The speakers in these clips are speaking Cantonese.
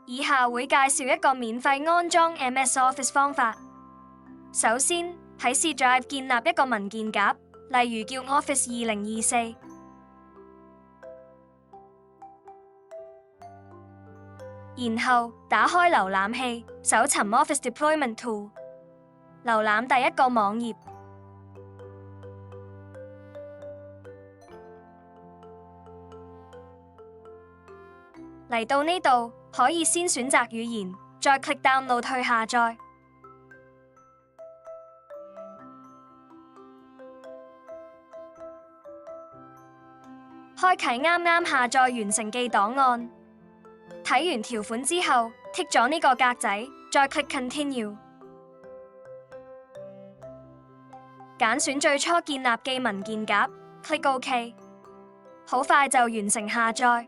以下會介紹一個免費安裝 MS Office 方法。首先，喺 C Drive 建立一個文件夾，例如叫 Office 2024。然後打開瀏覽器，搜尋 Office Deployment Tool， 瀏覽第一個網頁。嚟到呢度，可以先選擇語言，再 click Download 去下載。開啟啱啱下載完成嘅檔案。睇完條款之後，剔咗呢個格仔，再 click Continue。揀選最初建立嘅文件夾 ，click OK。好快就完成下載。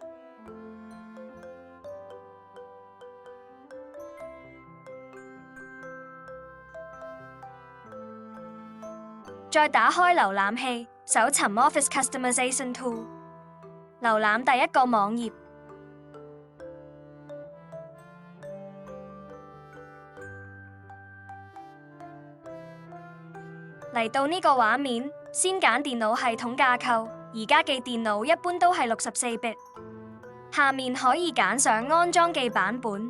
再打開瀏覽器，搜尋 Office Customization Tool， 瀏覽第一個網頁。嚟到呢個畫面，先揀電腦系統架構，而家嘅電腦一般都係64bit。下面可以揀上安裝嘅版本，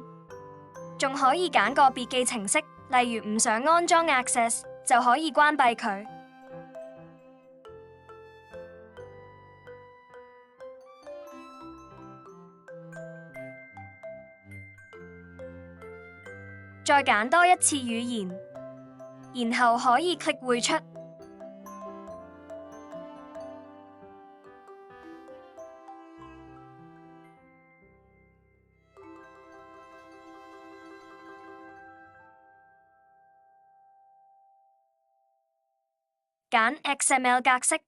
仲可以揀個別嘅程式，例如唔想安裝 Access 就可以關閉佢。再揀多一次語言，然後可以 click 匯出。揀 XML 格式，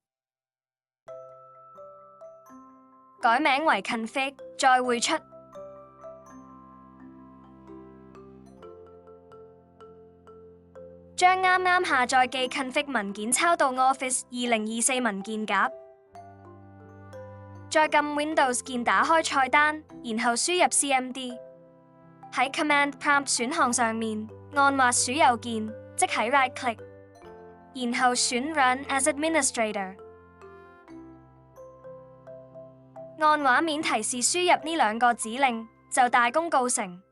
改名為 config， 再匯出。將啱啱下載嘅 config 文件抄到 Office 2024文件夾，再撳 Windows 鍵打開菜單，然後輸入 CMD。喺 Command Prompt 選項上面按滑鼠右鍵，即喺 Right Click， 然後選 Run as Administrator。按畫面提示輸入呢兩個指令，就大功告成。